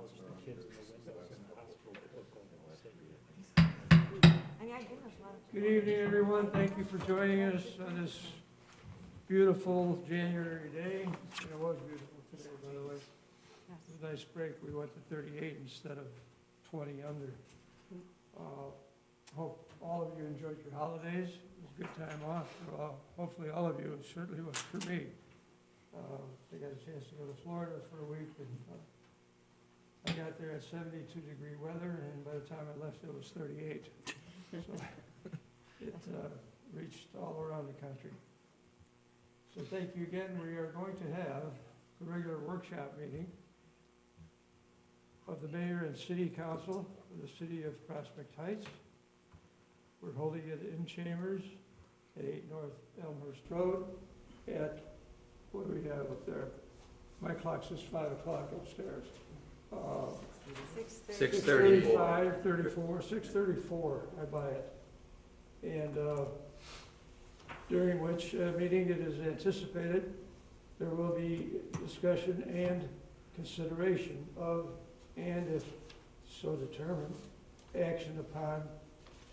house, the kids in the windows in the hospital that were going to sit. Good evening, everyone. Thank you for joining us on this beautiful January day. It was beautiful today, by the way. It was a nice break. We went to 38 instead of 20 under. Hope all of you enjoyed your holidays. It was a good time off. Hopefully all of you. It certainly was for me. I got a chance to go to Florida for a week, and I got there at 72-degree weather, and by the time I left, it was 38. So it reached all around the country. So thank you again. We are going to have a regular workshop meeting of the mayor and city council for the city of Prospect Heights. We're holding it in chambers at 8 North Elmhurst Road at, what do we have up there? My clock says 5 o'clock upstairs. 6:34. 6:34, I buy it. And during which meeting it is anticipated there will be discussion and consideration of, and if so determined, action upon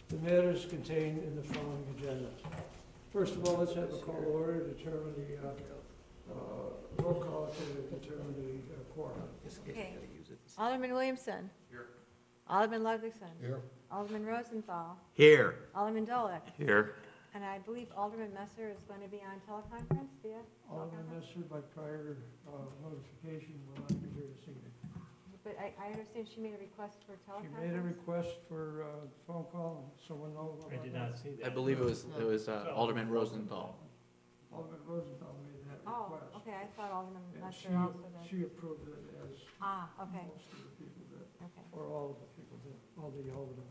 the matters contained in the following agenda. First of all, let's have a call to order to determine the roll call to determine the quorum. Okay. Alderman Williamson. Here. Alderman Ludwigson. Here. Alderman Rosenthal. Here. Alderman Dolick. Here. And I believe Alderman Messer is going to be on teleconference via Alderman Messer, by prior notification, will not be here this evening. But I understand she made a request for teleconference? She made a request for phone call, and someone knows about I did that? not see that. I believe it was Alderman Rosenthal. Alderman Rosenthal made that Oh, request. okay, I thought Alderman And Messer also did. she approved it as Okay, most of the people did, okay. or all of the people did, all the aldermen.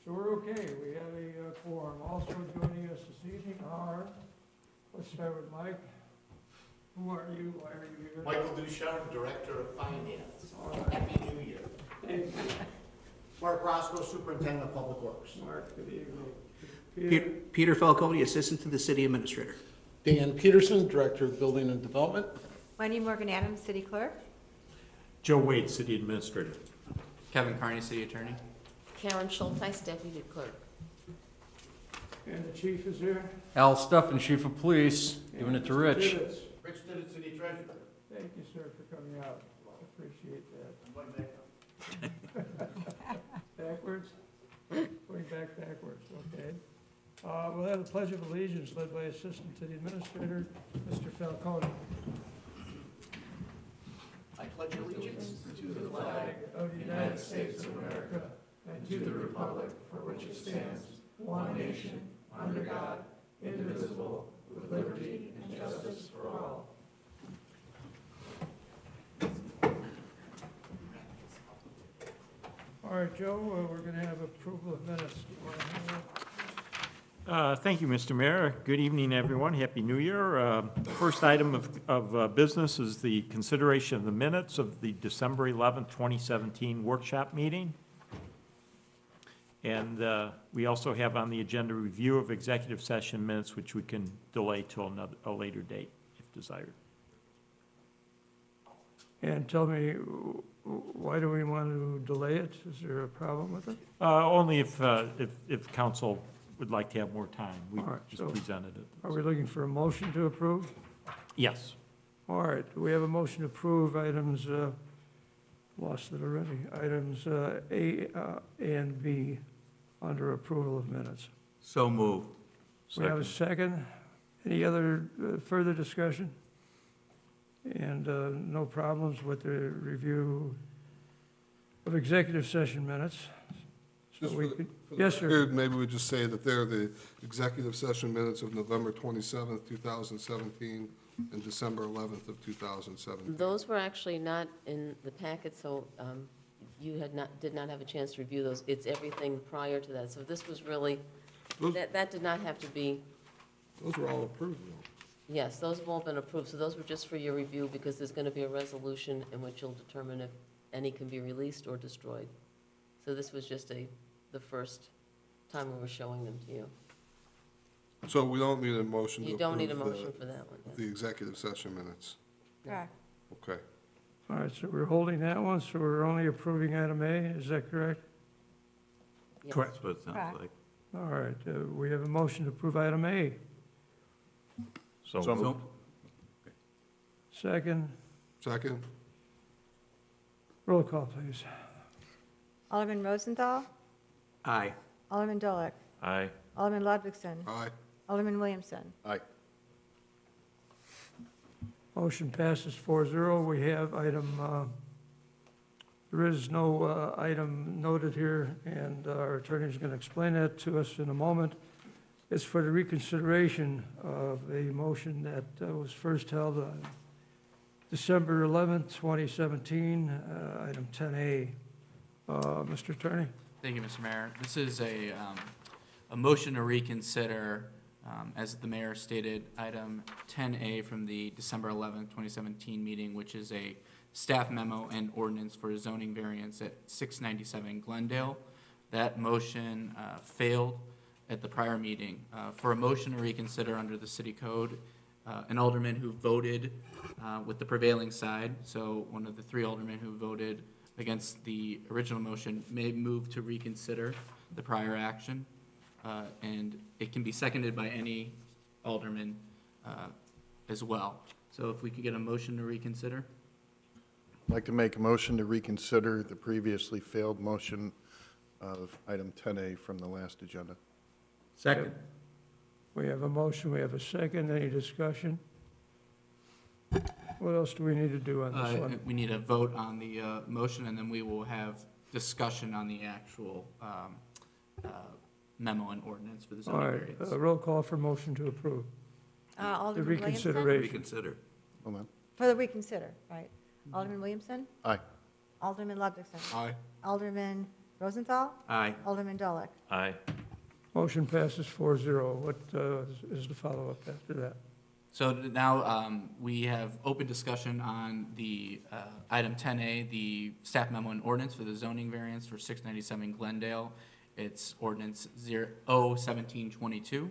So we're okay, we have a quorum. Also joining us this evening are, let's start with Mike. Who are you, why are you here? Michael Ducharme, Director of Finance. All right. Happy New Year. Thank you. Mark Roscoe, Superintendent of Public Works. Mark, good evening. Peter Falcone, Assistant to the City Administrator. Dan Peterson, Director of Building and Development. Wendy Morgan Adams, City Clerk. Joe Wade, City Administrator. Kevin Carney, City Attorney. Karen Schulteis, Deputy Clerk. And the chief is here. Al Steffen, Chief of Police, giving it to Mr. Rich. Tibbetts. Rich Tibbetts, City Treasurer. Thank you, sir, for coming out. Appreciate that. Backwards? Going backwards, okay. We'll have the Pledge of Allegiance led by Assistant to the Administrator, Mr. Falcone. I pledge allegiance to the Flag of the United States of America and to the republic for which it stands, one nation, under God, indivisible, with liberty and justice for all. All right, Joe, we're going to have approval of minutes. Thank you, Mr. Mayor. Good evening, everyone. Happy New Year. The first item of business is the consideration of the minutes of the December 11th, 2017 workshop meeting. And we also have on the agenda review of executive session minutes, which we can delay till a later date if desired. And tell me, why do we want to delay it? Is there a problem with it? Only if council would like to have more time. We All right, just so presented it. Are we looking for a motion to approve? Yes. All right, do we have a motion to approve items, lost it already, items A and B under approval of minutes? So moved. We have a second. Any other further discussion? And no problems with the review of executive session minutes? So we could, yes, sir. Maybe we just say that they're the executive session minutes of November 27th, 2017, and December 11th of 2017. Those were actually not in the packet, so you did not have a chance to review those. It's everything prior to that. So this was really, that did not have to be. Those were all approved, though. Yes, those have all been approved. So those were just for your review because there's going to be a resolution in which you'll determine if any can be released or destroyed. So this was just the first time we were showing them to you. So we don't need a motion to You approve don't need a motion for that one. the executive session minutes. Correct. Okay. All right, so we're holding that one, so we're only approving item A, is that correct? Yes. Correct. That's what it Correct. sounds like. All right, we have a motion to approve item A. So So moved. Second, Second? roll call, please. Alderman Rosenthal, Aye. Alderman Dolick, Aye. Alderman Ludwigson, Aye. Alderman Williamson. Aye. Motion passes 4-0. We have item, there is no item noted here, and our attorney is going to explain that to us in a moment. It's for the reconsideration of a motion that was first held on December 11th, 2017, item 10A. Mr. Attorney? Thank you, Mr. Mayor. This is a motion to reconsider, as the mayor stated, item 10A from the December 11th, 2017 meeting, which is a staff memo and ordinance for a zoning variance at 697 Glendale. That motion failed at the prior meeting. For a motion to reconsider under the city code, an alderman who voted with the prevailing side, so one of the three aldermen who voted against the original motion may move to reconsider the prior action, and it can be seconded by any alderman as well. So if we could get a motion to reconsider? I'd like to make a motion to reconsider the previously failed motion of item 10A from the last agenda. Second. We have a motion, we have a second. Any discussion? What else do we need to do on this one? We need a vote on the motion, and then we will have discussion on the actual memo and ordinance for the All zoning right, variance. roll call for motion to approve. The Alderman Williamson? reconsideration. Reconsider. Hold on. For the reconsider, right. Alderman Williamson? Aye. Alderman Ludwigson? Aye. Alderman Rosenthal? Aye. Alderman Dolick? Aye. Motion passes 4-0. What is the follow-up after that? So now we have open discussion on the item 10A, the staff memo and ordinance for the zoning variance for 697 Glendale. It's ordinance 01722.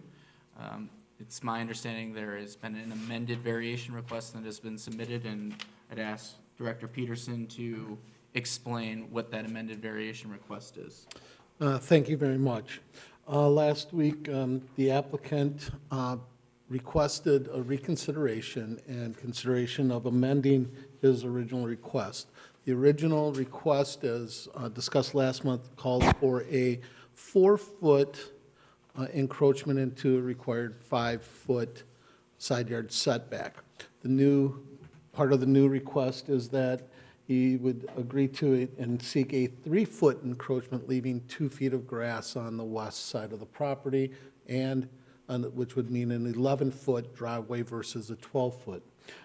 It's my understanding there has been an amended variation request that has been submitted, and I'd ask Director Peterson to explain what that amended variation request is. Thank you very much. Last week, the applicant requested a reconsideration and consideration of amending his original request. The original request, as discussed last month, called for a 4-foot encroachment into a required 5-foot side yard setback. The new, part of the new request is that he would agree to it and seek a 3-foot encroachment, leaving 2 feet of grass on the west side of the property, and which would mean an 11-foot driveway versus a 12-foot.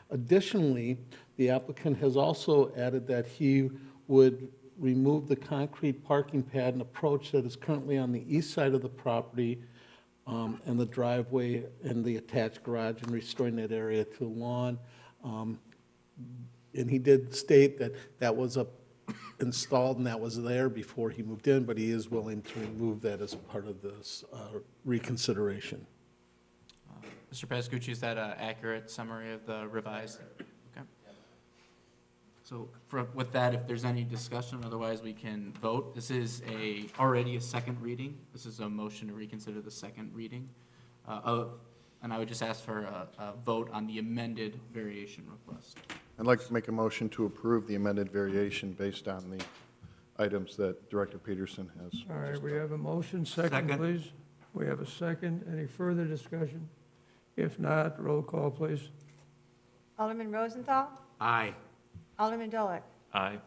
Additionally, the applicant has also added that he would remove the concrete parking pad and approach that is currently on the east side of the property, and the driveway and the attached garage, and restoring that area to lawn. And he did state that that was installed and that was there before he moved in, but he is willing to remove that as part of this reconsideration. Mr. Pascucci, is that an accurate summary of the revised? Okay. So with that, if there's any discussion, otherwise we can vote. This is already a second reading. This is a motion to reconsider the second reading. And I would just ask for a vote on the amended variation request. I'd like to make a motion to approve the amended variation based on the items that Director Peterson has. All right, we have a motion. Second, please. We have a second. Any further discussion? If not, roll call, please. Alderman Rosenthal? Aye. Alderman Dolick? Aye.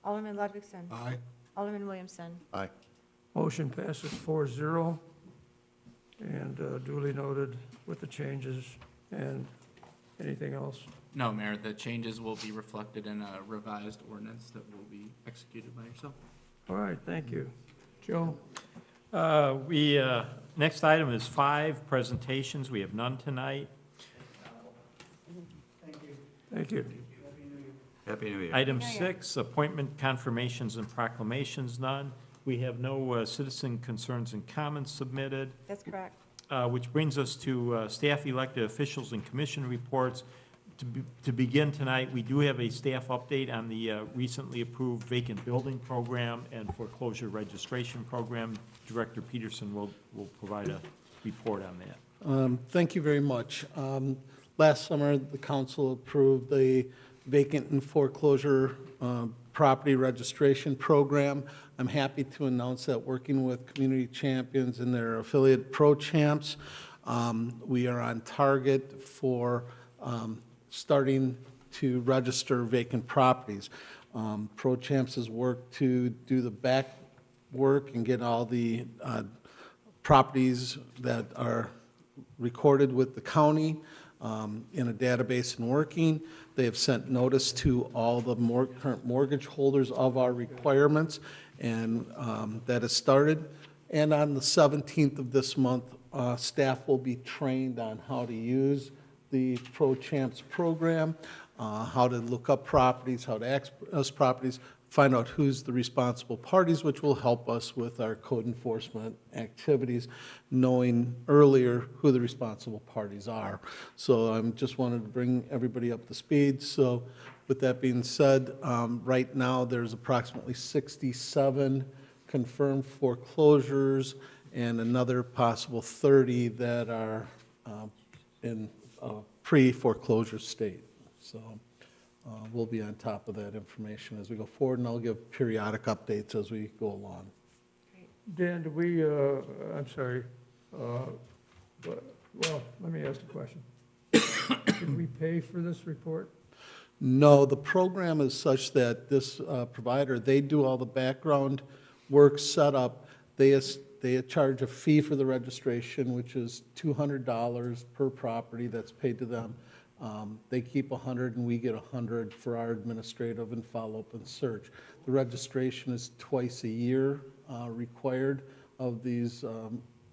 Alderman Ludwigson? Aye. Alderman Williamson? Aye. Motion passes 4-0, and duly noted with the changes. And anything else? No, Mayor, the changes will be reflected in a revised ordinance that will be executed by yourself. All right, thank you. Joe? Next item is 5 presentations. We have none tonight. Thank you. Happy New Year. Item 6, appointment confirmations and proclamations, none. We have no citizen concerns and comments submitted, That's correct. which brings us to staff elected officials and commission reports. To begin tonight, we do have a staff update on the recently approved vacant building program and foreclosure registration program. Director Peterson will provide a report on that. Thank you very much. Last summer, the council approved the vacant and foreclosure property registration program. I'm happy to announce that working with Community Champions and their affiliate Pro Champs, we are on target for starting to register vacant properties. Pro Champs has worked to do the back work and get all the properties that are recorded with the county in a database and working. They have sent notice to all the current mortgage holders of our requirements, and that has started. And on the 17th of this month, staff will be trained on how to use the Pro Champs program, how to look up properties, how to access properties, find out who's the responsible parties, which will help us with our code enforcement activities, knowing earlier who the responsible parties are. So I just wanted to bring everybody up to speed. So with that being said, right now there's approximately 67 confirmed foreclosures and another possible 30 that are in pre-foreclosure state. So we'll be on top of that information as we go forward, and I'll give periodic updates as we go along. Dan, do we, I'm sorry, well, let me ask a question. Did we pay for this report? No, the program is such that this provider, they do all the background work setup. They charge a fee for the registration, which is $200 per property that's paid to them. They keep 100 and we get 100 for our administrative and follow-up and search. The registration is twice a year required of these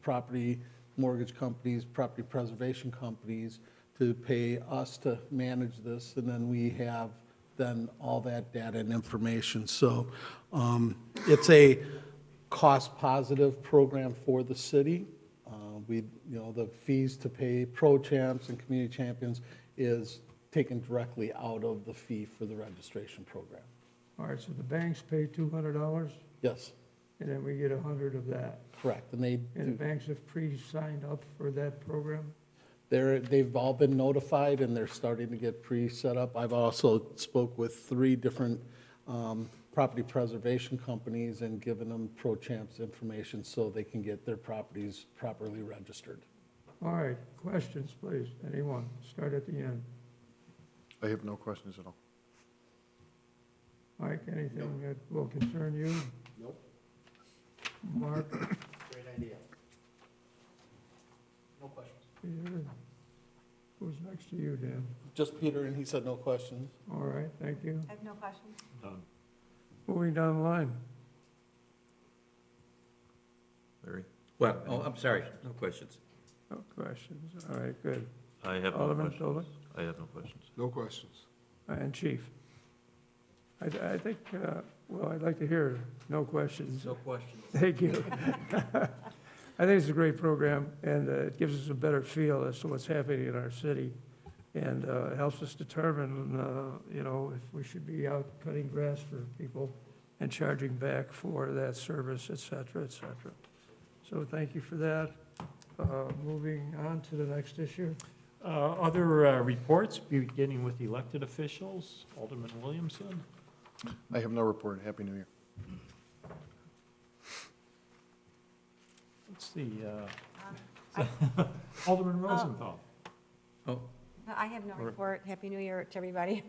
property mortgage companies, property preservation companies to pay us to manage this, and then we have then all that data and information. So it's a cost-positive program for the city. The fees to pay Pro Champs and Community Champions is taken directly out of the fee for the registration program. All right, so the banks pay $200, Yes, and then we get 100 of that. correct. And And the banks have pre-signed up for that program? they've all been notified and they're starting to get pre-set up. I've also spoke with 3 different property preservation companies and given them Pro Champs information so they can get their properties properly registered. All right, questions, please, anyone? Start at the end. I have no questions at all. Mike, anything that will concern you? Nope. Mark? Great idea. No questions. Peter? Who's next to you, Dan? Just Peter, and he said no questions. All right, thank you. I have no questions. Done. Moving down the line. Larry? Well, oh, I'm sorry, no questions. No questions, all right, good. I have no Alderman questions. Tolik? I have no questions. No questions. And Chief? I think, well, I'd like to hear no questions. No questions. Thank you. I think it's a great program, and it gives us a better feel as to what's happening in our city, and it helps us determine, if we should be out cutting grass for people and charging back for that service, et cetera, et cetera. So thank you for that. Moving on to the next issue. Other reports, beginning with elected officials. Alderman Williamson. I have no report. Happy New Year. Let's see. Alderman Rosenthal. Oh, No, I have no report. Happy New Year to everybody.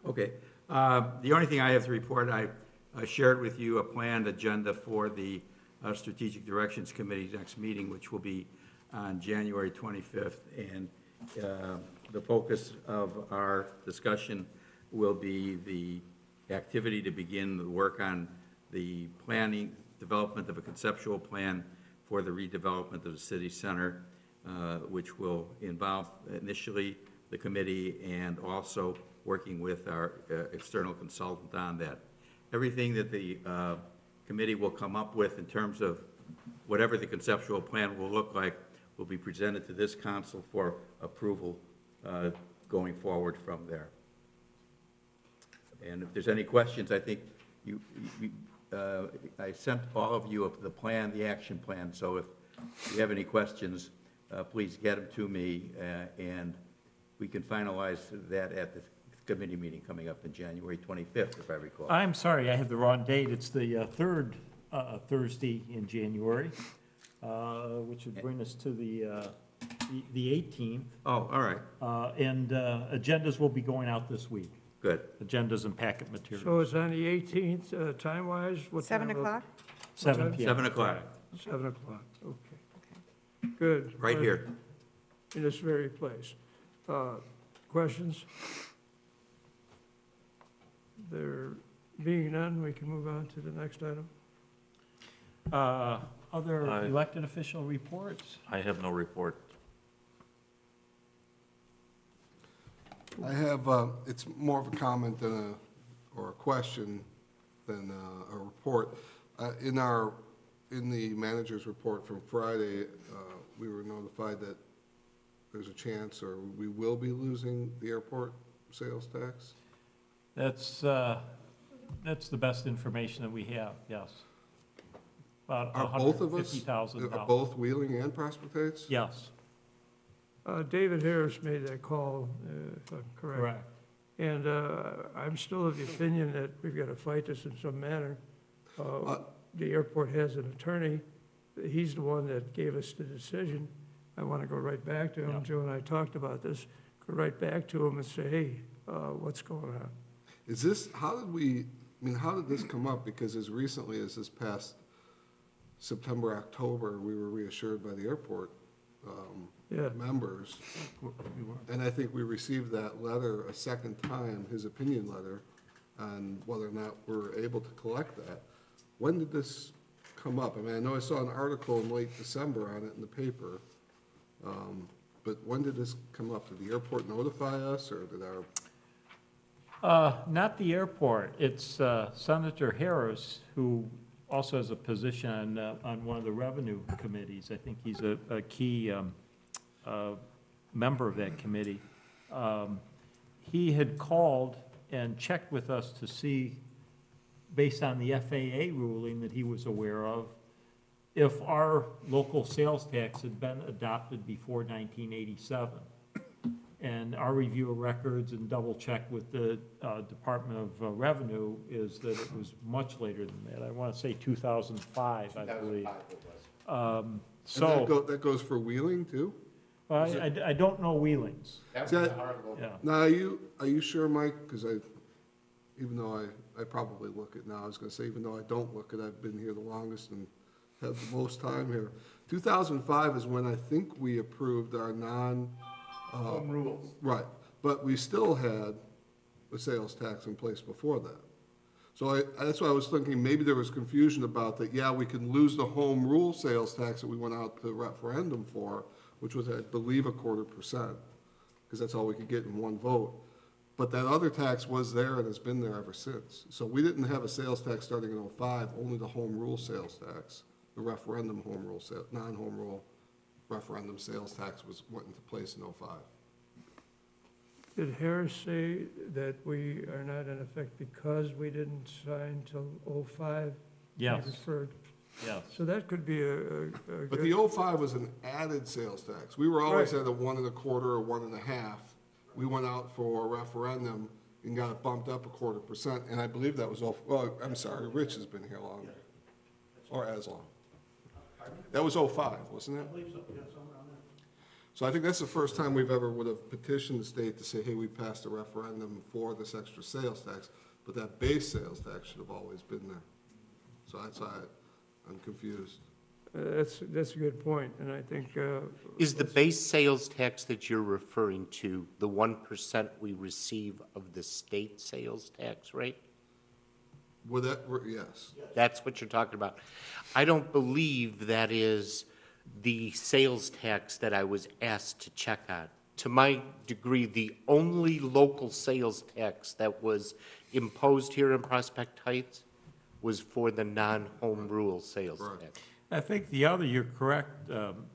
okay. The only thing I have to report, I shared with you a planned agenda for the Strategic Directions Committee's next meeting, which will be on January 25th. And the focus of our discussion will be the activity to begin the work on the planning, development of a conceptual plan for the redevelopment of the city center, which will involve initially the committee and also working with our external consultant on that. Everything that the committee will come up with in terms of whatever the conceptual plan will look like will be presented to this council for approval going forward from there. And if there's any questions, I think I sent all of you the plan, the action plan, so if you have any questions, please get them to me, and we can finalize that at the committee meeting coming up in January 25th, if I recall. I'm sorry, I have the wrong date. It's the third Thursday in January, which would bring us to the 18th. Oh, all right, And agendas will be going out this week, good. agendas and packet materials. So it's on the 18th, time-wise? What 7 time of- o'clock? 7 p.m. 7 o'clock, 7 o'clock, okay. Good. right here. In this very place. Questions? There being none, we can move on to the next item. Other Aye. elected official reports? I have no report. I have, it's more of a comment than or a question than a report. In the manager's report from Friday, we were notified that there's a chance, or we will be losing the airport sales tax. That's the best information that we have, yes. About Are both of us, $150,000. are both Wheeling and Prospect? Yes, David Harris made that call, if I'm correct. correct. And I'm still of the opinion that we've got to fight this in some manner. The airport has an attorney. He's the one that gave us the decision. I want to go right back to him. Yeah. Joe and I talked about this. Go right back to him and say, hey, what's going on? Is this, how did this come up? Because as recently as this past September, October, we were reassured by the airport Yeah. members. And I think we received that letter a second time, his opinion letter, on whether or not we're able to collect that. When did this come up? I mean, I know I saw an article in late December on it in the paper, but when did this come up? Did the airport notify us, or did our? Not the airport. It's Senator Harris, who also has a position on one of the revenue committees. I think he's a key member of that committee. He had called and checked with us to see, based on the FAA ruling that he was aware of, if our local sales tax had been adopted before 1987. And our review of records and double check with the Department of Revenue is that it was much later than that. I want to say 2005, I believe. And So, that goes for Wheeling too? I don't know Wheelings. See, Yeah. Now, are you sure, Mike? Because even though I probably look it now, I was gonna say, even though I don't look it, I've been here the longest and have the most time here. 2005 is when I think we approved our home rules. Right, but we still had the sales tax in place before that. So that's why I was thinking maybe there was confusion about that. Yeah, we can lose the home rule sales tax that we went out to referendum for, which was, I believe, 0.25%, because that's all we could get in one vote. But that other tax was there and has been there ever since. So we didn't have a sales tax starting in '05, only the home rule sales tax. The referendum home rule, non-home rule referendum sales tax went into place in '05. Did Harris say that we are not in effect because we didn't sign till '05? Yes, Referred. yes. So that could be a But good. the '05 was an added sales tax. We were always at a 1.25% or 1.5%. We went out for a referendum and got it bumped up 0.25%, and I believe that was well, I'm sorry, Rich has been here long, or as long. That was '05, wasn't it? I believe so, yeah, somewhere around there. So I think that's the first time we've ever would have petitioned the state to say, hey, we passed a referendum for this extra sales tax, but that base sales tax should have always been there. So that's why I'm confused. That's a good point, and I think. Is the base sales tax that you're referring to the 1% we receive of the state sales tax rate? Would that, yes. That's what you're talking about. I don't believe that is the sales tax that I was asked to check on. To my degree, the only local sales tax that was imposed here in Prospect Heights was for the non-home rule sales tax. I think the other, you're correct,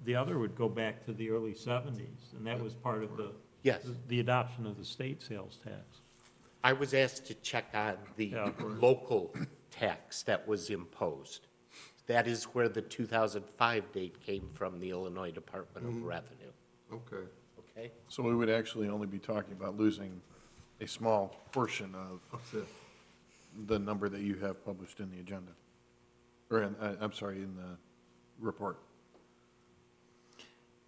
the other would go back to the early 70s, and that was part of the Yes. the adoption of the state sales tax. I was asked to check on the Yeah. local tax that was imposed. That is where the 2005 date came from, the Illinois Department of Revenue. Okay. Okay? So we would actually only be talking about losing a small portion of That's it. the number that you have published in the agenda. Or, I'm sorry, in the report.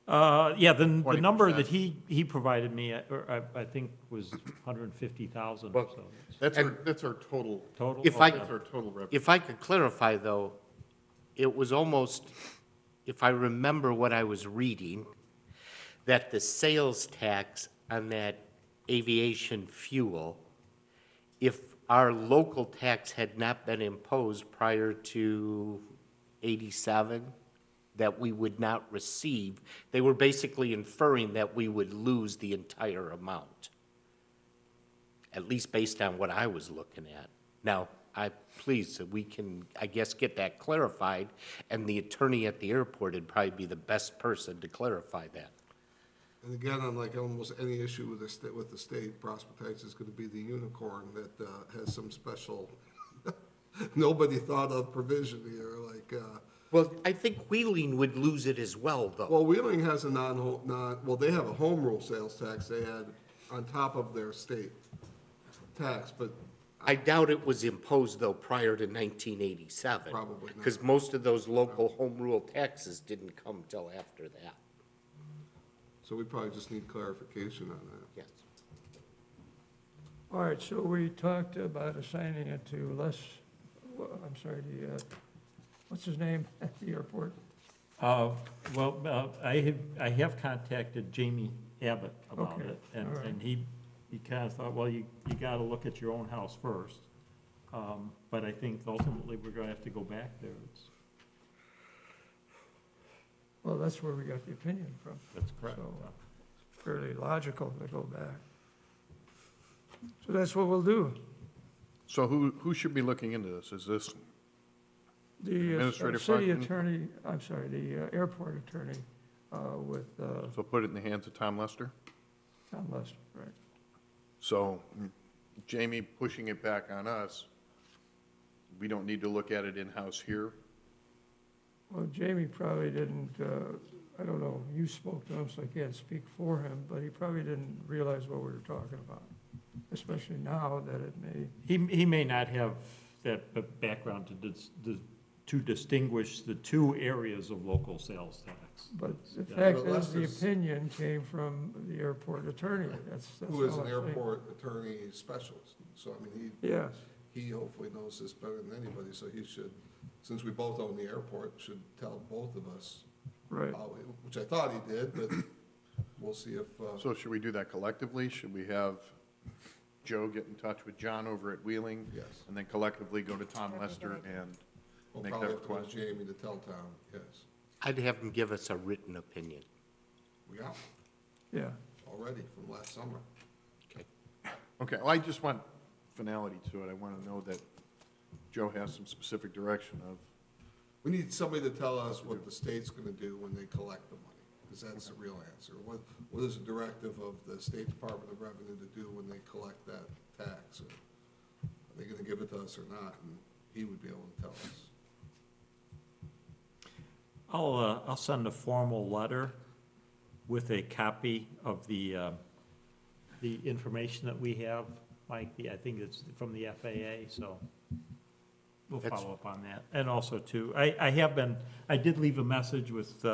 Yeah, the number 20%. that he provided me, I think was 150,000 or Well, so. That's our total. Total? If I- Okay. That's our total revenue. If I could clarify, though, it was almost, if I remember what I was reading, that the sales tax on that aviation fuel, if our local tax had not been imposed prior to 87, that we would not receive, they were basically inferring that we would lose the entire amount, at least based on what I was looking at. Now, please, we can, I guess, get that clarified, and the attorney at the airport would probably be the best person to clarify that. And again, unlike almost any issue with the state, Prospetites is gonna be the unicorn that, has some special, nobody thought of provision here, like, Well, I think Wheeling would lose it as well, though. well, Wheeling has a well, they have a home rule sales tax they had on top of their state tax, but I doubt it was imposed, though, prior to 1987. Probably not. Because most of those local home rule taxes didn't come till after that. so we probably just need clarification on that. Yes. All right, so we talked about assigning it to what's his name at the airport? Well, I have contacted Jamie Abbott about Okay, it, all right. and he kind of thought, well, you gotta look at your own house first. But I think ultimately, we're gonna have to go back there. Well, that's where we got the opinion from. That's correct. So, fairly logical to go back. So that's what we'll do. So who should be looking into this? Is this, The Administrative city function? attorney, I'm sorry, the airport attorney with so put it in the hands of Tom Lester? Tom Lester, right? So Jamie pushing it back on us, we don't need to look at it in-house here? Well, Jamie probably didn't, I don't know, you spoke to him, so I can't speak for him, but he probably didn't realize what we were talking about, especially now that it may, He may not have that background to distinguish the two areas of local sales tax. but the Yeah. fact But is, the Lester's- opinion came from the airport attorney, that's Who is all an I'm saying. airport attorney specialist, so I mean, Yes, he hopefully knows this better than anybody, so he should, since we both own the airport, should tell both of us, right. which I thought he did, but we'll see if, So should we do that collectively? Should we have Joe get in touch with John over at Wheeling? yes. And then collectively go to Tom Lester and We'll make probably that have to go to request? Jamie to tell Tom, yes. I'd have him give us a written opinion. We got Yeah, already from last summer. Okay, well, I just want finality to it. I want to know that Joe has some specific direction of, We need somebody to tell us what the state's gonna do when they collect the money, because that's the real answer. What is the directive of the State Department of Revenue to do when they collect that tax? Or are they gonna give it to us or not? And he would be able to tell us. I'll send a formal letter with a copy of the information that we have, Mike. I think it's from the FAA, so we'll That's- follow up on that. And also too, I did leave a message with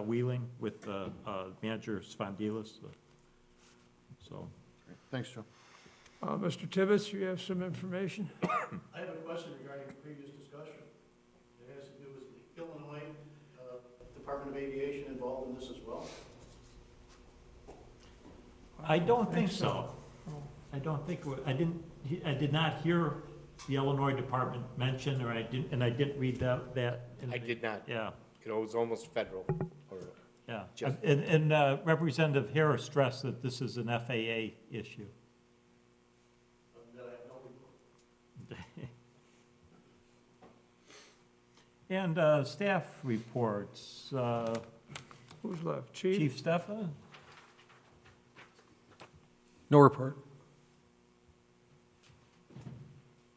Wheeling, with Manager Spondilis, so. thanks, Joe. Mr. Tibbetts, you have some information? I have a question regarding the previous discussion. It has to do with the Illinois Department of Aviation involved in this as well? I don't think so. I don't think, I did not hear the Illinois Department mentioned, or I didn't read that. I did not. Yeah, It was almost federal. yeah. Just- And Representative Harris stressed that this is an FAA issue. That I have no report. And staff reports, Who's left? Chief? Chief Stefan? No report.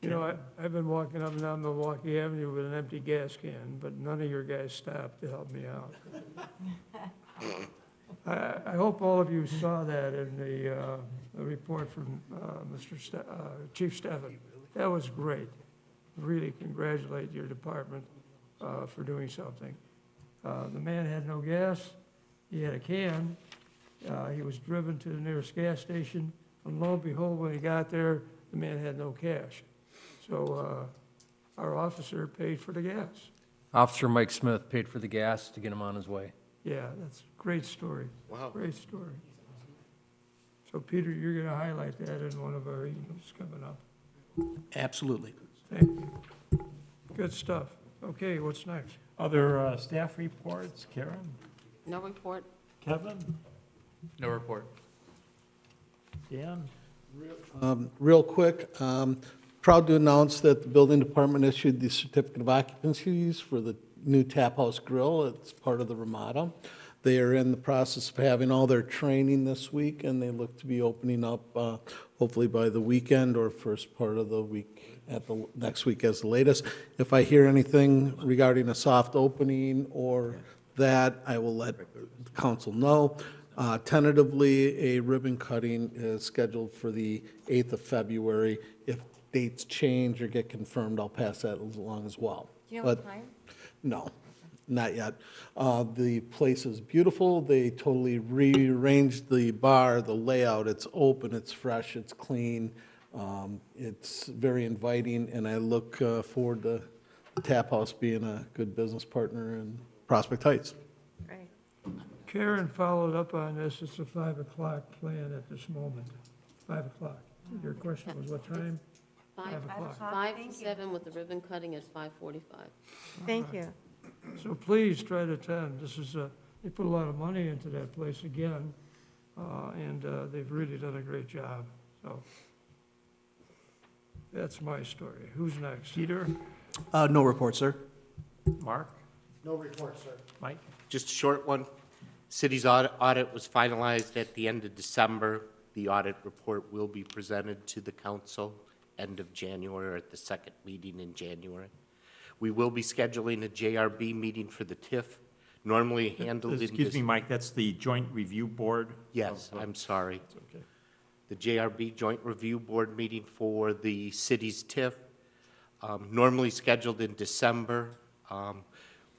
You know, I've been walking up and down Milwaukee Avenue with an empty gas can, but none of your guys stopped to help me out. I hope all of you saw that in the report from Chief Steffen. That was great. Really congratulate your department for doing something. The man had no gas. He had a can. He was driven to the nearest gas station, and lo and behold, when he got there, the man had no cash. So our officer paid for the gas. Officer Mike Smith paid for the gas to get him on his way. Yeah, that's a great story. Wow. Great story. So Peter, you're going to highlight that in one of our emails coming up. Absolutely. Thank you. Good stuff. Okay, what's next? Other staff reports, Karen, No report? Kevin, No report. Dan? Real quick, proud to announce that the building department issued the certificate of occupancies for the new Tap House Grill. It's part of the Ramada. They are in the process of having all their training this week, and they look to be opening up hopefully by the weekend or first part of the week, at the next week as the latest. If I hear anything regarding a soft opening or that, I will let the council know. Tentatively, a ribbon cutting is scheduled for the 8th of February. If dates change or get confirmed, I'll pass that along as well. Do you know what But time? no, not yet. The place is beautiful. They totally rearranged the bar, the layout. It's open, it's fresh, it's clean. It's very inviting, and I look forward to the Tap House being a good business partner in Prospect Heights. Right. Karen followed up on this. It's a 5 o'clock plan at this moment. 5 o'clock. Your question was what time? 5 o'clock. 5 to 7 with the ribbon cutting at 5:45. Thank you. So please try to attend. This is, they put a lot of money into that place again, and they've really done a great job. So that's my story. Who's next? Peter? No report, sir. Mark? No report, sir. Mike? Just a short one. City's audit was finalized at the end of December. The audit report will be presented to the council end of January or at the second meeting in January. We will be scheduling a JRB meeting for the TIF, normally handled in... Excuse me, Mike, that's the Joint Review Board? Yes, I'm sorry. It's okay. The JRB Joint Review Board meeting for the city's TIF, normally scheduled in December.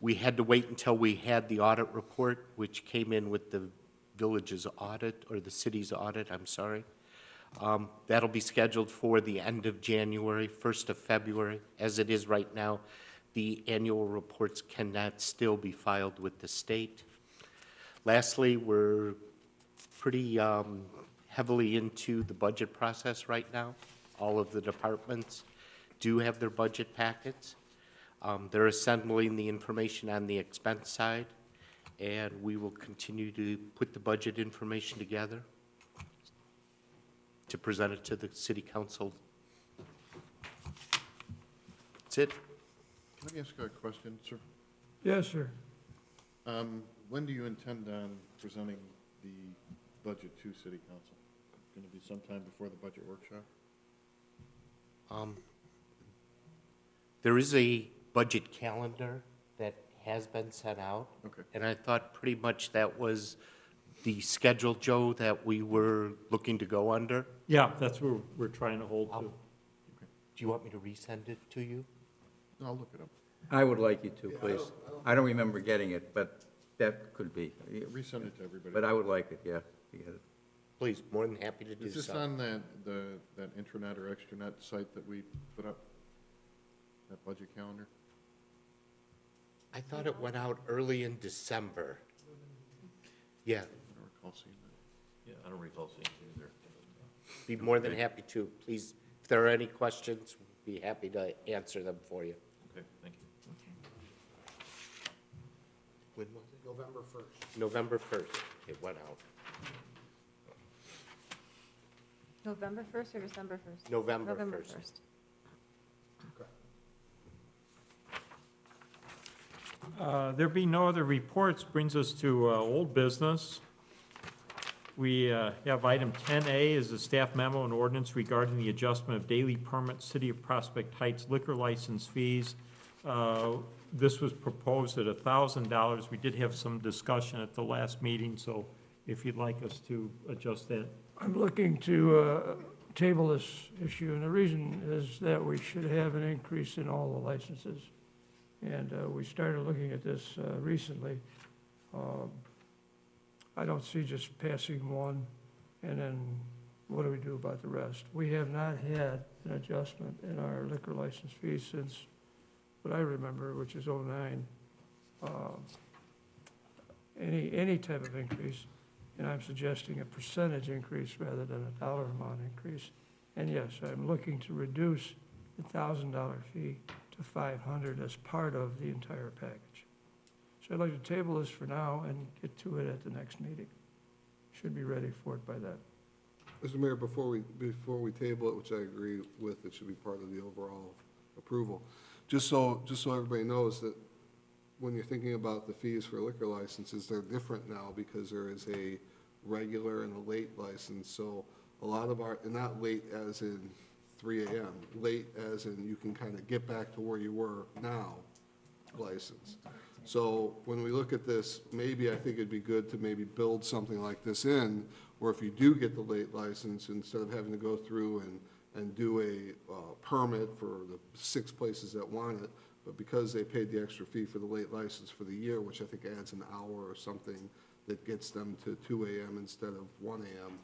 We had to wait until we had the audit report, which came in with the village's audit, or the city's audit, I'm sorry. That'll be scheduled for the end of January, 1st of February. As it is right now, the annual reports cannot still be filed with the state. Lastly, we're pretty heavily into the budget process right now. All of the departments do have their budget packets. They're assembling the information on the expense side, and we will continue to put the budget information together to present it to the city council. That's it. Can I ask a question, sir? Yes, sir. When do you intend on presenting the budget to city council? Going to be sometime before the budget workshop? There is a budget calendar that has been sent out. Okay. And I thought pretty much that was the schedule, Joe, that we were looking to go under. Yeah, that's where we're trying to hold to. Do you want me to resend it to you? I'll look it up. I would like you to, please. I don't remember getting it, but that could be. Resend it to everybody. But I would like it, yeah, to get it. Please, more than happy to do Is this so. on that intranet or extranet site that we put up? That budget calendar? I thought it went out early in December. Yeah, I don't recall seeing that. Yeah, I don't recall seeing it either. be more than happy to. Please, if there are any questions, be happy to answer them for you. Okay, thank you. When was it? November 1st. November 1st, it went out. November 1st or December 1st? November 1st. 1st. There being no other reports, brings us to old business. We have item 10A is a staff memo and ordinance regarding the adjustment of daily permit City of Prospect Heights liquor license fees. This was proposed at $1,000. We did have some discussion at the last meeting, so if you'd like us to adjust that. I'm looking to table this issue, and the reason is that we should have an increase in all the licenses. And we started looking at this recently. I don't see just passing one, and then what do we do about the rest? We have not had an adjustment in our liquor license fees since what I remember, which is '09. Any type of increase, and I'm suggesting a percentage increase rather than a dollar amount increase. And yes, I'm looking to reduce the $1,000 fee to $500 as part of the entire package. So I'd like to table this for now and get to it at the next meeting. Should be ready for it by then. Mr. Mayor, before we table it, which I agree with, it should be part of the overall approval. Just so everybody knows that when you're thinking about the fees for liquor licenses, they're different now because there is a regular and a late license. So a lot of our, and not late as in 3 a.m., late as in you can kind of get back to where you were now license. So when we look at this, maybe I think it'd be good to maybe build something like this in, where if you do get the late license, instead of having to go through and do a permit for the 6 places that want it, but because they paid the extra fee for the late license for the year, which I think adds an hour or something that gets them to 2 a.m. instead of 1 a.m.,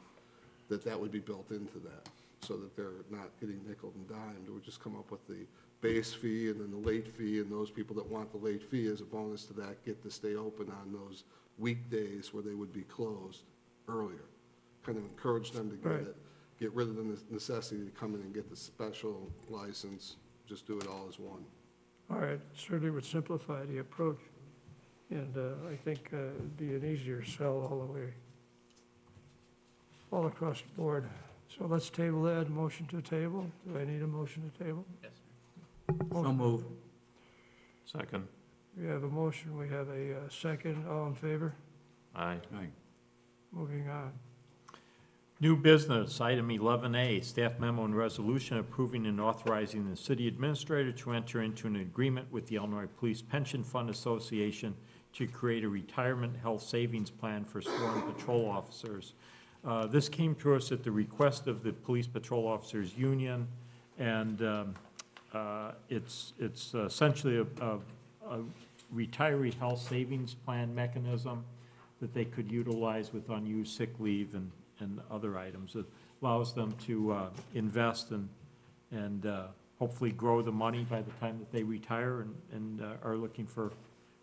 that would be built into that, so that they're not getting nickel and dimed. It would just come up with the base fee and then the late fee, and those people that want the late fee as a bonus to that get to stay open on those weekdays where they would be closed earlier. Kind of encourage them to get rid of the necessity to come in and get the special license, just do it all as one. All right, certainly would simplify the approach, and I think it'd be an easier sell all the way, all across the board. So let's table that, motion to table. Do I need a motion to table? Yes, So move. Second. We have a motion, we have a second, all in favor? Aye. Moving on. New business, item 11A, staff memo and resolution approving and authorizing the city administrator to enter into an agreement with the Illinois Police Pension Fund Association to create a retirement health savings plan for sworn patrol officers. This came to us at the request of the Police Patrol Officers Union, and it's essentially a retiree health savings plan mechanism that they could utilize with unused sick leave and other items. It allows them to invest and hopefully grow the money by the time that they retire and are looking for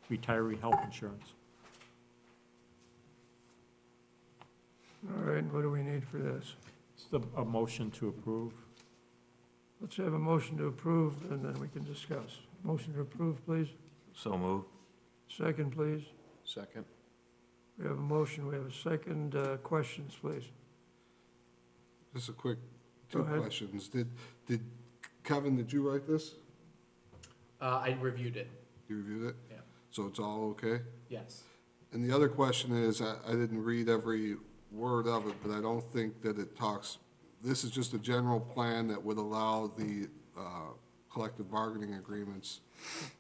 retiree health insurance. All right, what do we need for this? It's a motion to approve. Let's have a motion to approve, and then we can discuss. Motion to approve, please. So move. Second, please. Second. We have a motion, we have a second. Questions, please. Just a quick Go 2 ahead. questions. Kevin, did you write this? I reviewed it, You reviewed it? yeah. So it's all okay? Yes. And the other question is, I didn't read every word of it, but I don't think that it talks, this is just a general plan that would allow the collective bargaining agreements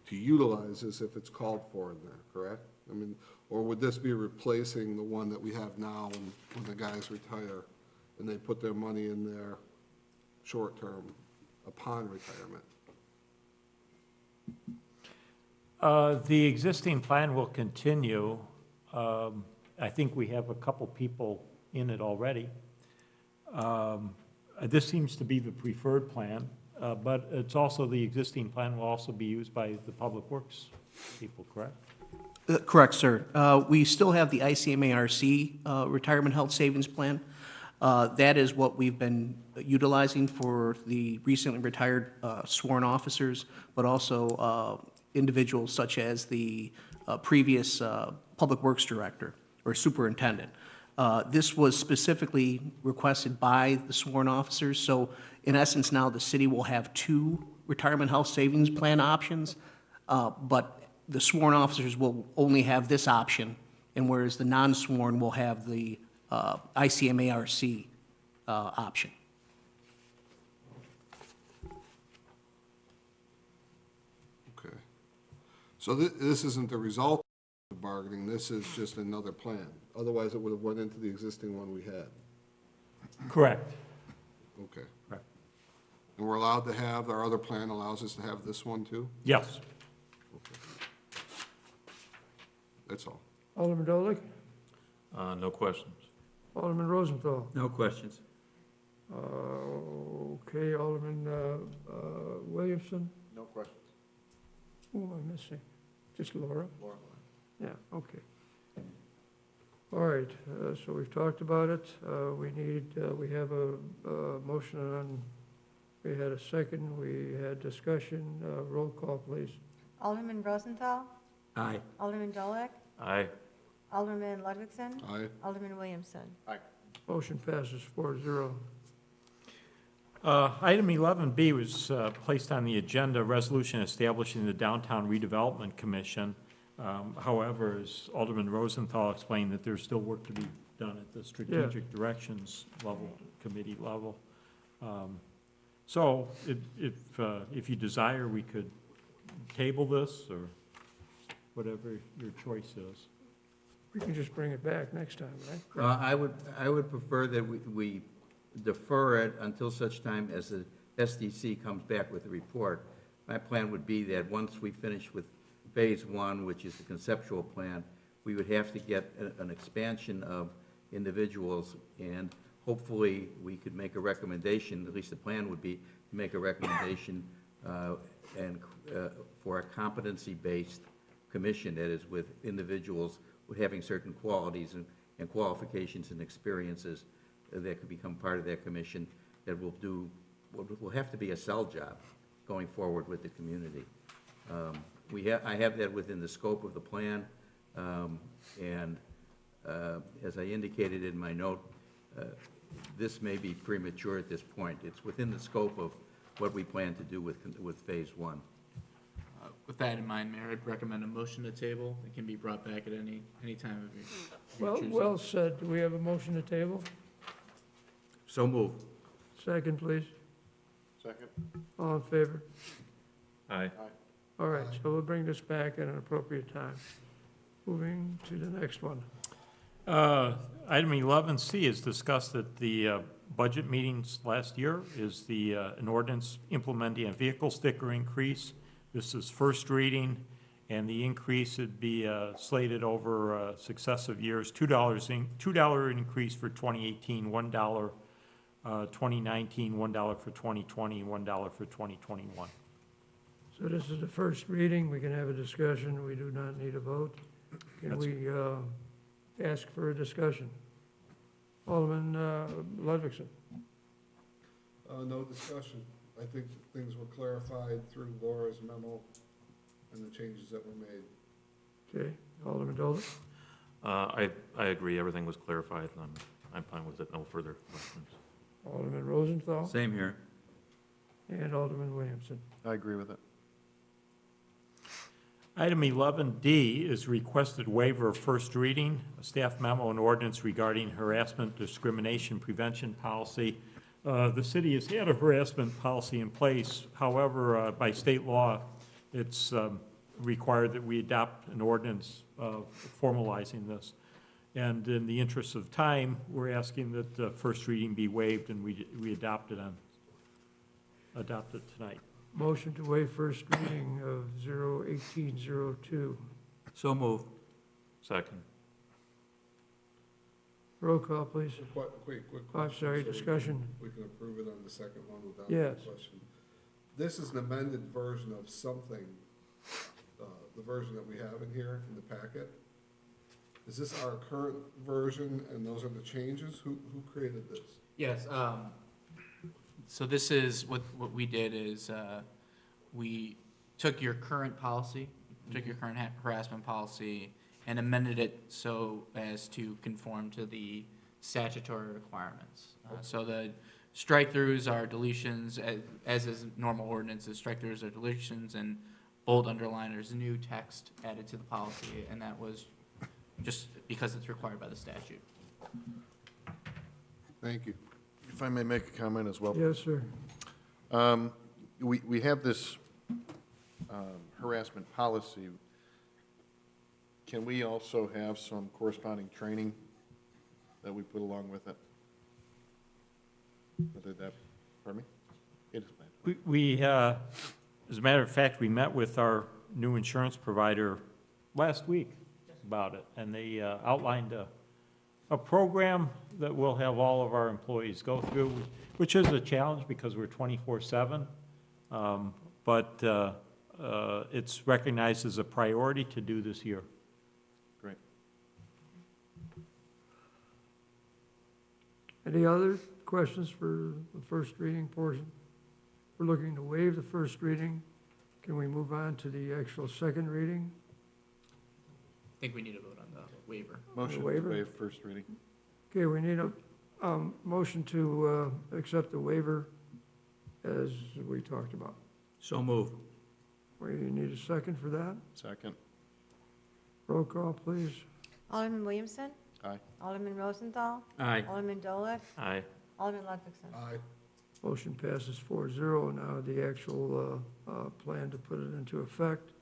to utilize this if it's called for in there, correct? I mean, or would this be replacing the one that we have now when the guys retire and they put their money in there short-term upon retirement? The existing plan will continue. I think we have a couple people in it already. This seems to be the preferred plan, but it's also, the existing plan will also be used by the Public Works people, correct? Correct, sir. We still have the ICMARC Retirement Health Savings Plan. That is what we've been utilizing for the recently retired sworn officers, but also individuals such as the previous Public Works Director or Superintendent. This was specifically requested by the sworn officers, so in essence now the city will have 2 retirement health savings plan options, but the sworn officers will only have this option, and whereas the non-sworn will have the ICMARC option. Okay. So this isn't the result of bargaining, this is just another plan. Otherwise, it would have went into the existing one we had. Correct. Okay. Correct. And we're allowed to have, our other plan allows us to have this one too? Yes. That's all. Alderman Dolick, No questions. Alderman Rosenthal. No questions. Okay, Alderman Williamson. No questions. Who am I missing? Just Laura? Laura. Yeah, okay. All right, so we've talked about it. We have a motion on, we had a second, we had discussion. Roll call, please. Alderman Rosenthal, Aye. Alderman Dolick, Aye. Alderman Ludwigson, Aye. Alderman Williamson. Motion passes 4-0. Item 11B was placed on the agenda, resolution establishing the Downtown Redevelopment Commission. However, as Alderman Rosenthal explained, that there's still work to be done at the strategic directions level, committee level. So if you desire, we could table this or whatever your choice is. We can just bring it back next time, right? I would prefer that we defer it until such time as the SDC comes back with a report. My plan would be that once we finish with phase one, which is the conceptual plan, we would have to get an expansion of individuals, and hopefully we could make a recommendation, at least the plan would be to make a recommendation for a competency-based commission, that is with individuals with having certain qualities and qualifications and experiences that could become part of that commission, that will have to be a sell job going forward with the community. I have that within the scope of the plan, and as I indicated in my note, this may be premature at this point. It's within the scope of what we plan to do with phase one. With that in mind, Mayor, I'd recommend a motion to table. It can be brought back at any time of your choosing. Well said. Do we have a motion to table? So moved. Second, please. Second? All in favor? Aye. All right, so we'll bring this back at an appropriate time. Moving to the next one. Item 11C is discussed at the budget meetings last year, is an ordinance implementing a vehicle sticker increase. This is first reading, and the increase would be slated over successive years, $2 increase for 2018, $1 2019, $1 for 2020, $1 for 2021. So this is the first reading. We can have a discussion. We do not need a vote. Can we ask for a discussion? Alderman Ludwigson. No discussion. I think things were clarified through Laura's memo and the changes that were made. Okay, Alderman Dolick. I agree, everything was clarified, and I'm fine with it, no further questions. Alderman Rosenthal. Same here. And Alderman Williamson. I agree with it. Item 11D is requested waiver of first reading, a staff memo and ordinance regarding harassment discrimination prevention policy. The city has had a harassment policy in place. However, by state law, it's required that we adopt an ordinance formalizing this. And in the interest of time, we're asking that the first reading be waived and we adopt it tonight. Motion to waive first reading of 01802. So moved. Second. Roll call, please. Quick question. I'm sorry, discussion. We can approve it on the second one without Yes. a question. This is an amended version of something, the version that we have in here in the packet. Is this our current version and those are the changes? Who created this? Yes, so this is, what we did is, we took your current policy, took your current harassment policy, and amended it so as to conform to the statutory requirements. So the strike-throughs are deletions, as is normal ordinances, strike-throughs are deletions, and bold underline, there's new text added to the policy, and that was just because it's required by the statute. Thank you. If I may make a comment as well. Yes, sir. We have this harassment policy. Can we also have some corresponding training that we put along with it? Whether that, pardon me? It is mandatory. We, as a matter of fact, we met with our new insurance provider last week about it, and they outlined a program that we'll have all of our employees go through, which is a challenge because we're 24/7, but it's recognized as a priority to do this year. Great. Any other questions for the first reading portion? We're looking to waive the first reading. Can we move on to the actual second reading? I think we need to vote on the waiver. Motion to waiver? waive first reading. Okay, we need a motion to accept the waiver as we talked about. So move. We need a second for that. Second. Roll call, please. Alderman Williamson. Aye. Alderman Rosenthal. Aye. Alderman Dolek. Aye. Alderman Ludwigson. Aye. Motion passes 4-0. Now the actual plan to put it into effect.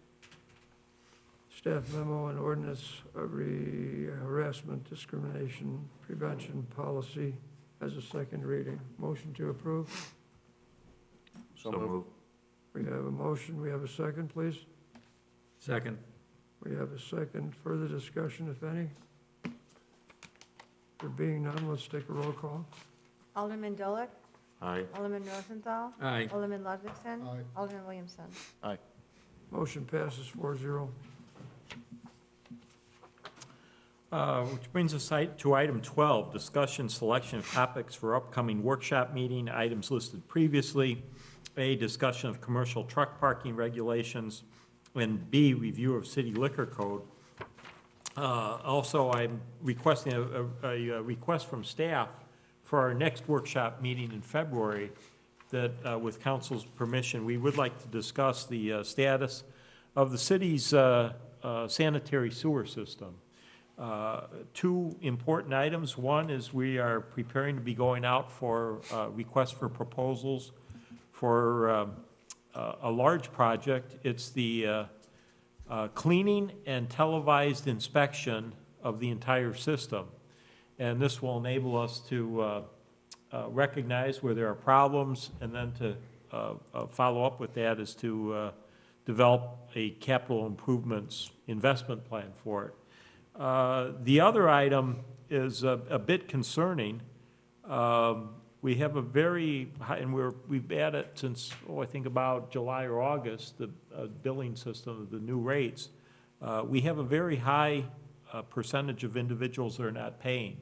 Staff memo and ordinance of harassment, discrimination, prevention policy as a second reading. Motion to approve. So move. We have a motion. We have a second, please. Second. We have a second. Further discussion, if any? There being none, let's take a roll call. Alderman Dolek. Aye. Alderman Rosenthal. Aye. Alderman Ludwigson. Aye. Alderman Williamson. Aye. Motion passes 4-0. Which brings us to item 12, discussion, selection of topics for upcoming workshop meeting, items listed previously. A, discussion of commercial truck parking regulations, and B, review of city liquor code. Also, I'm requesting a request from staff for our next workshop meeting in February that, with council's permission, we would like to discuss the status of the city's sanitary sewer system. Two important items. One is we are preparing to be going out for requests for proposals for a large project. It's the cleaning and televised inspection of the entire system. And this will enable us to recognize where there are problems, and then to follow up with that is to develop a capital improvements investment plan for it. The other item is a bit concerning. We have a very high, and we've had it since, I think about July or August, the billing system of the new rates. We have a very high percentage of individuals that are not paying.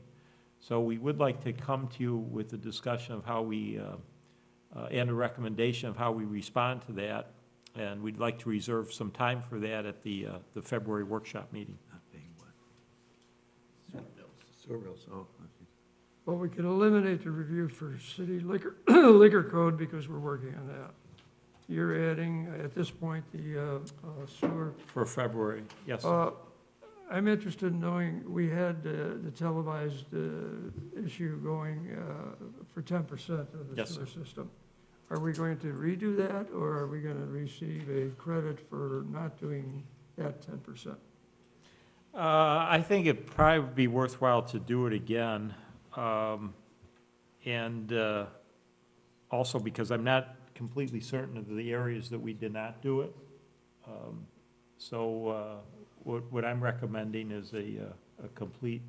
So we would like to come to you with a discussion of how we, and a recommendation of how we respond to that. And we'd like to reserve some time for that at the February workshop meeting. Not paying what? Sewer bills, oh, okay. Well, we could eliminate the review for city liquor, liquor code because we're working on that. You're adding, at this point, the sewer. For February, yes. I'm interested in knowing, we had the televised issue going for 10% of the Yes, sewer sir. system. Are we going to redo that, or are we going to receive a credit for not doing that 10%? I think it'd probably be worthwhile to do it again. Also because I'm not completely certain of the areas that we did not do it. What I'm recommending is a complete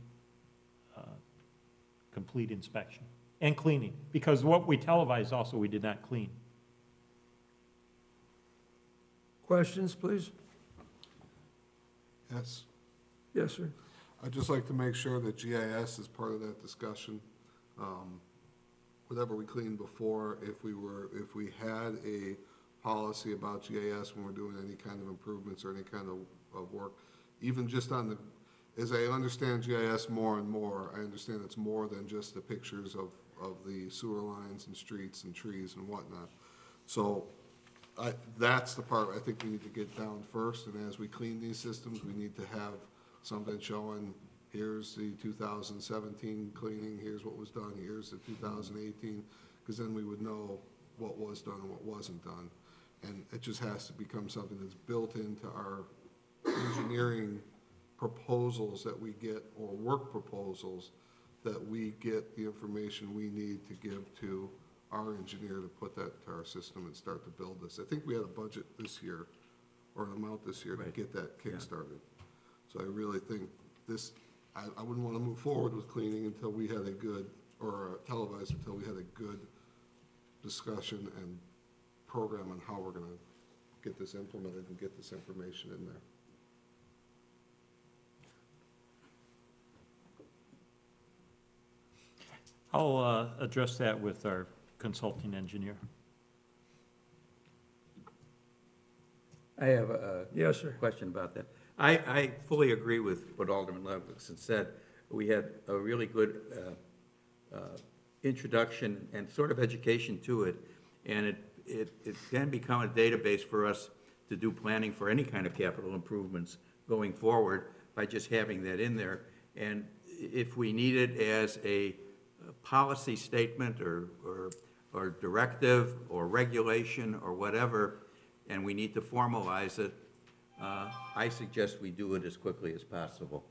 inspection and cleaning, because what we televised also we did not clean. Questions, please? Yes. Yes, sir. I'd just like to make sure that GIS is part of that discussion. Whatever we cleaned before, if we had a policy about GIS when we're doing any kind of improvements or any kind of work, even just on the, as I understand GIS more and more, I understand it's more than just the pictures of the sewer lines and streets and trees and whatnot. So that's the part I think we need to get down first, and as we clean these systems, we need to have something showing, here's the 2017 cleaning, here's what was done, here's the 2018, because then we would know what was done and what wasn't done. And it just has to become something that's built into our engineering proposals that we get, or work proposals, that we get the information we need to give to our engineer to put that to our system and start to build this. I think we had a budget this year, or an amount this year, to get that kick-started. So I really think this, I wouldn't want to move forward with cleaning until we had a good, or televised until we had a good discussion and program on how we're going to get this implemented and get this information in there. I'll address that with our consulting engineer. I have a Yes, sir. question about that. I fully agree with what Alderman Ludwigson said. We had a really good introduction and sort of education to it, and it can become a database for us to do planning for any kind of capital improvements going forward by just having that in there. And if we need it as a policy statement or directive or regulation or whatever, and we need to formalize it, I suggest we do it as quickly as possible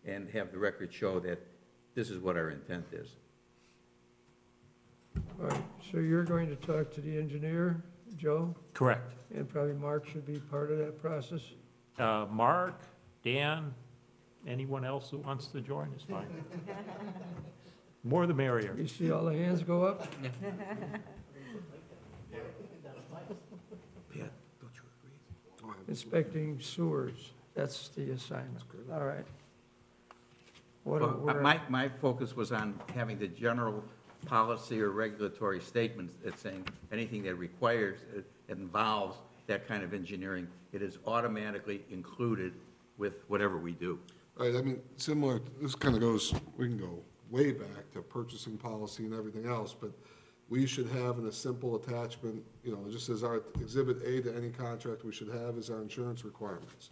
and have the record show that this is what our intent is. All right, so you're going to talk to the engineer, Joe? Correct. And probably Mark should be part of that process? Mark, Dan, anyone else who wants to join is fine. More the merrier. You see all the hands go up? Pat, don't you agree? Inspecting sewers, that's the assignment. All right. My focus was on having the general policy or regulatory statements that saying anything that requires, involves that kind of engineering, it is automatically included with whatever we do. Right, I mean, similar, this kind of goes, we can go way back to purchasing policy and everything else, but we should have in a simple attachment, you know, just as our Exhibit A to any contract we should have is our insurance requirements.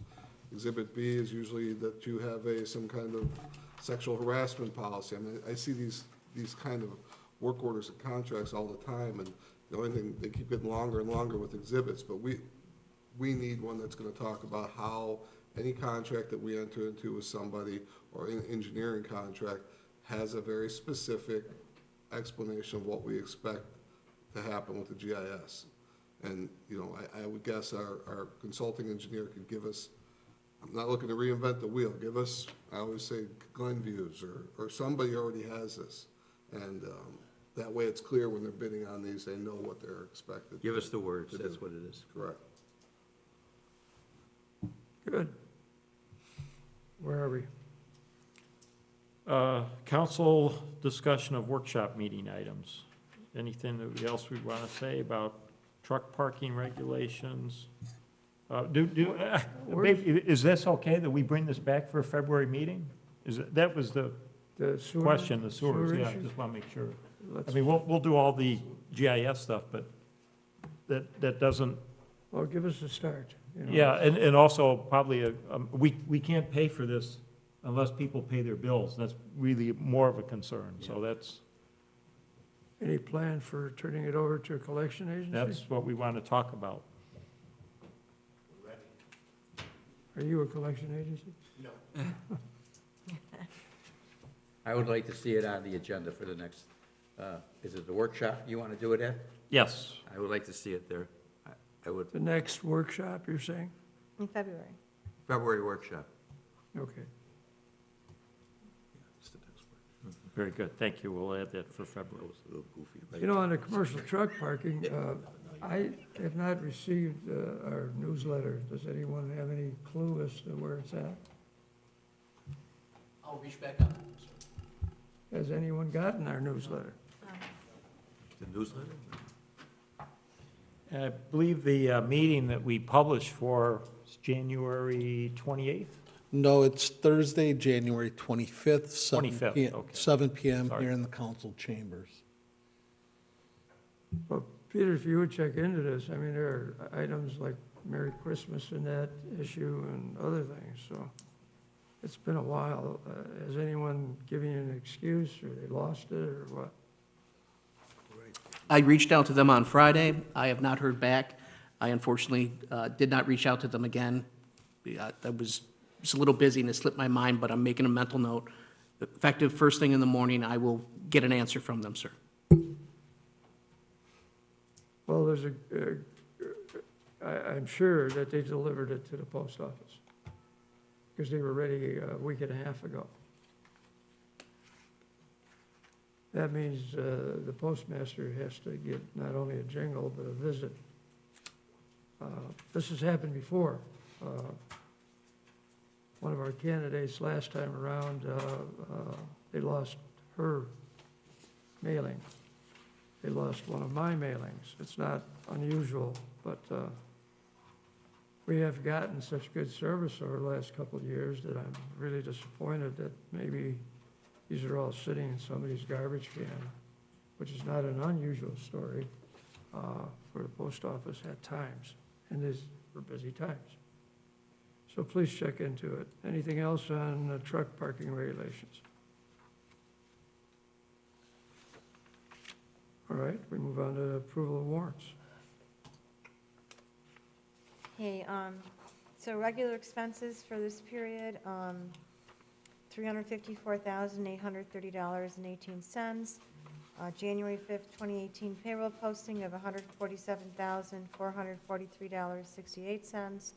Exhibit B is usually that you have some kind of sexual harassment policy. I mean, I see these kind of work orders and contracts all the time, and the only thing, they keep getting longer and longer with exhibits, but we need one that's gonna talk about how any contract that we enter into with somebody, or an engineering contract, has a very specific explanation of what we expect to happen with the GIS. And, you know, I would guess our consulting engineer could give us, I'm not looking to reinvent the wheel, give us, I always say Glenview's, or somebody already has this. And that way it's clear when they're bidding on these, they know what they're expected. Give us the words, that's what it is. Correct. Good. Where are we? Council discussion of workshop meeting items. Anything else we want to say about truck parking regulations? Is this okay that we bring this back for a February meeting? That was the sewer, question, the sewers, yeah, I issues? just want to make sure. Let's- I mean, we'll do all the GIS stuff, but that doesn't, Well, give us a start. You know. yeah, and also probably, we can't pay for this unless people pay their bills. That's really more of a concern, so that's Any plan for turning it over to a collection agency? what we want to talk about. Are you a collection agency? I would like to see it on the agenda for the next, is it the workshop you want to do it at? Yes. I would like to see it there. I would, The next workshop, you're saying? In February. February workshop. Okay. Very good, thank you. We'll add that for February. A little goofy. You know, on the commercial truck parking, I have not received our newsletter. Does anyone have any clue as to where it's at? I'll reach back out. Has anyone gotten our newsletter? The newsletter? I believe the meeting that we published for is January 28th? No, it's Thursday, January 25th, 25th, okay. 7 p.m. Sorry. here in the council chambers. Well, Peter, if you would check into this, I mean, there are items like Merry Christmas in that issue and other things, so. It's been a while. Has anyone given you an excuse, or they lost it, or what? I reached out to them on Friday. I have not heard back. I unfortunately did not reach out to them again. I was just a little busy and it slipped my mind, but I'm making a mental note. Effective first thing in the morning, I will get an answer from them, sir. Well, there's I'm sure that they delivered it to the post office, because they were ready a week and a half ago. That means the postmaster has to get not only a jingle, but a visit. This has happened before. One of our candidates last time around, they lost her mailing. They lost one of my mailings. It's not unusual, but we have gotten such good service over the last couple of years that I'm really disappointed that maybe these are all sitting in somebody's garbage can, which is not an unusual story for the post office at times, and these were busy times. So please check into it. Anything else on truck parking regulations? All right, we move on to approval of warrants. Okay, so regular expenses for this period, $354,830.18. January 5th, 2018 payroll posting of $147,443.68.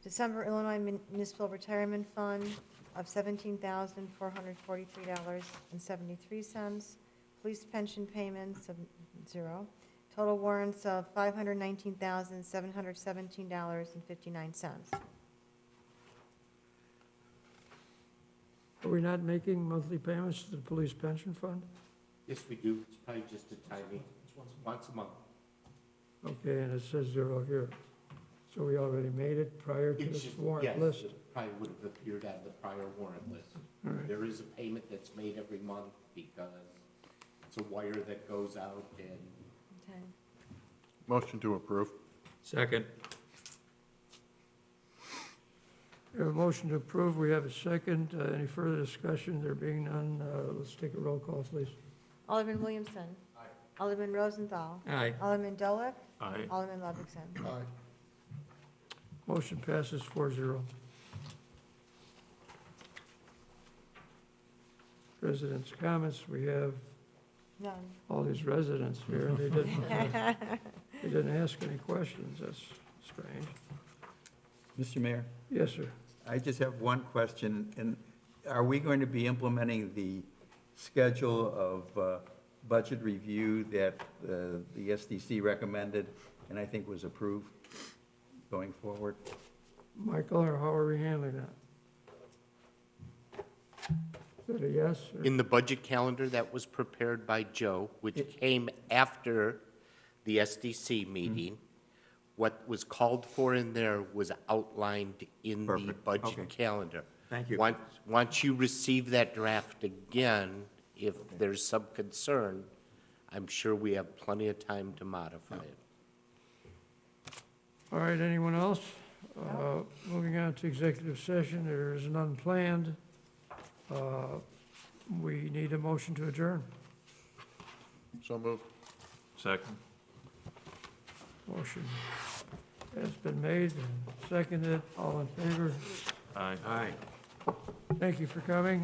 December Illinois Municipal Retirement Fund of $17,443.73. Police pension payments of 0. Total warrants of $519,717.59. Are we not making monthly payments to the police pension fund? Yes, we do. It's probably just a tiny, once a month. Okay, and it says 0 here. So we already made it prior to It's this just- warrant yes, list? it probably would have appeared on the prior warrant list. All right. There is a payment that's made every month because it's a wire that goes out and Okay. Motion to approve. Second. We have a motion to approve. We have a second. Any further discussion? There being none, let's take a roll call, please. Alderman Williamson. Aye. Alderman Rosenthal. Aye. Alderman Dolick. Aye. Alderman Ludwigson. Aye. Motion passes 4-0. Residents' comments, we have None. all these residents here, and they didn't ask any questions. That's strange. Mr. Mayor, Yes, sir. I just have one question, and are we going to be implementing the schedule of budget review that the SDC recommended and I think was approved going forward? Michael, or how are we handling that? Is that a yes? Or? in the budget calendar that was prepared by Joe, which came after the SDC meeting, what was called for in there was outlined in the Perfect. budget Okay. calendar. Thank you. Once you receive that draft again, if there's some concern, I'm sure we have plenty of time to modify it. All right, anyone else? Moving on to executive session, there is none planned. We need a motion to adjourn. So moved. Second. Motion has been made and seconded. All in favor? Aye. Aye. Thank you for coming.